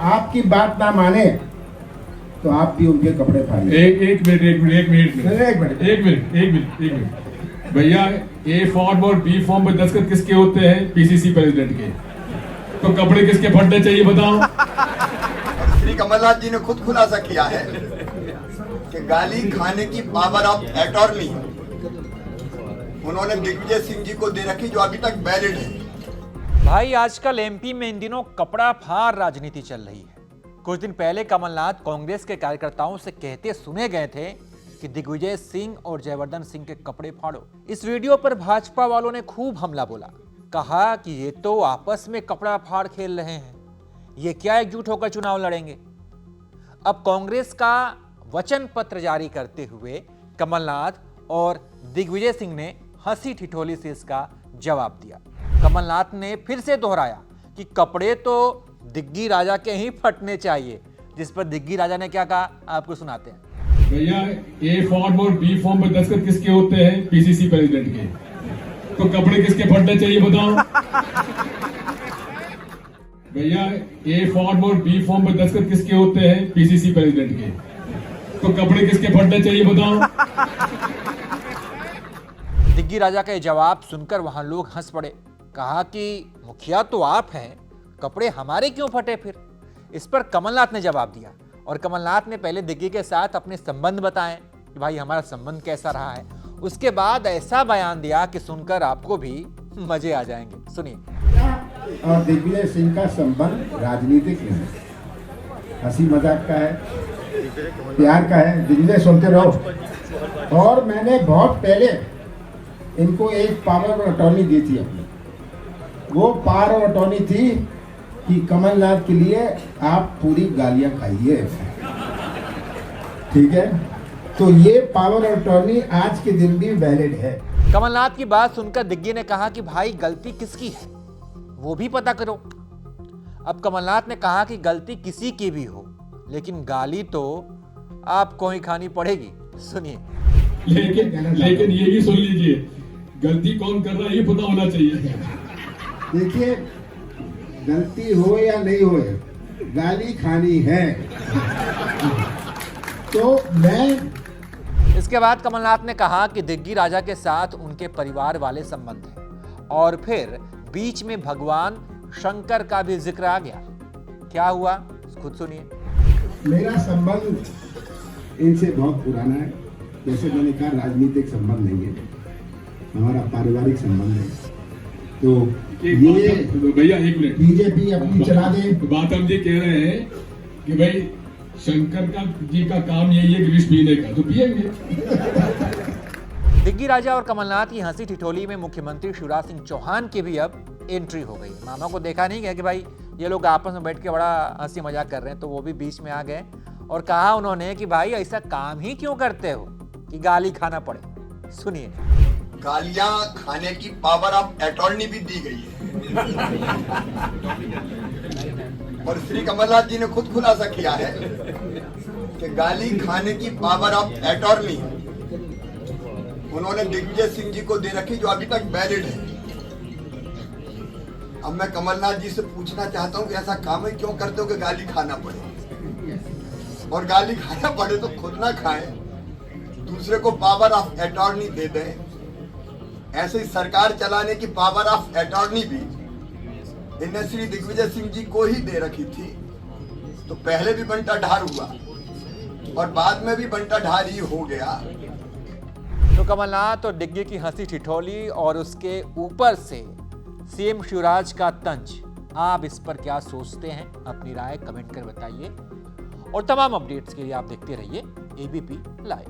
आपकी बात ना माने तो आप भी उनके कपड़े फाड़िए। एक मिनट भैया, ए फॉर्म और बी फॉर्म पे दस्तखत किसके होते हैं? पीसीसी प्रेसिडेंट के। तो कपड़े किसके फटने चाहिए बताओ? श्री कमलनाथ जी ने खुद खुलासा किया है कि गाली खाने की पावर ऑफ अटॉर्नी उन्होंने दिग्विजय सिंह जी को दे रखी, जो अभी तक वैलिड है। भाई आजकल एमपी में इन दिनों कपड़ा फाड़ राजनीति चल रही है। कुछ दिन पहले कमलनाथ कांग्रेस के कार्यकर्ताओं से कहते सुने गए थे कि दिग्विजय सिंह और जयवर्धन सिंह के कपड़े फाड़ो। इस वीडियो पर भाजपा वालों ने खूब हमला बोला, कहा कि ये तो आपस में कपड़ा फाड़ खेल रहे हैं, ये क्या एकजुट होकर चुनाव लड़ेंगे। अब कांग्रेस का वचन पत्र जारी करते हुए कमलनाथ और दिग्विजय सिंह ने हंसी ठिठोली से इसका जवाब दिया। कमलनाथ ने फिर से दोहराया कि कपड़े तो दिग्गी राजा के ही फटने चाहिए, जिस पर दिग्गी राजा ने क्या कहा आपको सुनाते हैं। भैया, ए फॉर्म और बी फॉर्म पे दस्तखत किसके होते हैं? पीसीसी प्रेसिडेंट के। तो कपड़े किसके फटने चाहिए बताओ? भैया, ए फॉर्म और बी फॉर्म पे दस्तखत किसके होते हैं? पीसीसी प्रेसिडेंट के। तो कपड़े किसके फटने चाहिए बताओ? दिग्गी राजा का ये जवाब सुनकर वहां लोग हंस पड़े, कहा कि मुखिया तो आप हैं, कपड़े हमारे क्यों फटे फिर। इस पर कमलनाथ ने जवाब दिया और कमलनाथ ने पहले दिग्गी के साथ अपने संबंध बताए कि भाई हमारा संबंध कैसा रहा है। उसके बाद ऐसा बयान दिया कि सुनकर आपको भी मजे आ जाएंगे। सुनिए। और दिग्विजय सिंह का संबंध राजनीतिक नहीं है, हंसी मजाक का है, प्यार का है। दिग्विजय सुनते रहो। और मैंने बहुत पहले इनको एक पावर ऑफ अटॉर्नी दी थी अपनी। वो पावर ऑफ अटॉर्नी थी कि कमलनाथ के लिए आप पूरी गालियां खाइए, ठीक है। तो ये पावर ऑफ अटॉर्नी आज के दिन भी वैलिड है। कमलनाथ की बात सुनकर दिग्गी ने कहा कि भाई गलती किसकी है वो भी पता करो। अब कमलनाथ ने कहा कि गलती किसी की भी हो, लेकिन गाली तो आपको ही खानी पड़ेगी। सुनिए। लेकिन ये भी सुन लीजिए, गलती कौन कर रहा है ये पता होना चाहिए। देखिए, गलती हो या नहीं हो, गाली खानी है। तो मैं इसके बाद कमलनाथ ने कहा कि दिग्गी राजा के साथ उनके परिवार वाले संबंध हैं और फिर बीच में भगवान शंकर का भी जिक्र आ गया। क्या हुआ खुद सुनिए। मेरा संबंध इनसे बहुत पुराना है। जैसे मैंने कहा, राजनीतिक संबंध नहीं है, हमारा पारिवारिक संबंध है। तो ये भैया एक मिनट, बीजेपी अपनी चला दे। बात हम ये कह रहे हैं कि भाई शंकर का जी का काम यही है कि विष पीने का, तो पिएंगे। दिग्गी राजा और कमलनाथ की हंसी ठिठोली में मुख्यमंत्री शिवराज सिंह चौहान की भी अब एंट्री हो गई। मामा को देखा नहीं गया कि भाई ये लोग आपस में बैठ के बड़ा हंसी मजाक कर रहे हैं, तो वो भी बीच में आ गए और कहा उन्होंने कि भाई ऐसा काम ही क्यों करते हो कि गाली खाना पड़े। सुनिए। गालियां खाने की पावर ऑफ अटॉर्नी भी दी गई है। और श्री कमलनाथ जी ने खुद खुलासा किया है कि गाली खाने की पावर ऑफ अटॉर्नी उन्होंने दिग्विजय सिंह जी को दे रखी, जो अभी तक वैलिड है। अब मैं कमलनाथ जी से पूछना चाहता हूं कि ऐसा काम है क्यों करते हो कि गाली खाना पड़े, और गाली खाना पड़े तो खुद ना खाएं, दूसरे को पावर ऑफ अटॉर्नी दे दें। ऐसे ही सरकार चलाने की पावर ऑफ अटॉर्नी भी इन्हें श्री दिग्विजय सिंह जी को ही दे रखी थी। तो पहले भी बंटा ढार हुआ और बाद में भी बंटा ढार ही हो गया। तो कमलनाथ और दिग्गी की हंसी ठिठोली और उसके ऊपर से सीएम शिवराज का तंज, आप इस पर क्या सोचते हैं? अपनी राय कमेंट कर बताइए और तमाम अपडेट्स के लिए आप देखते रहिए एबीपी लाइव।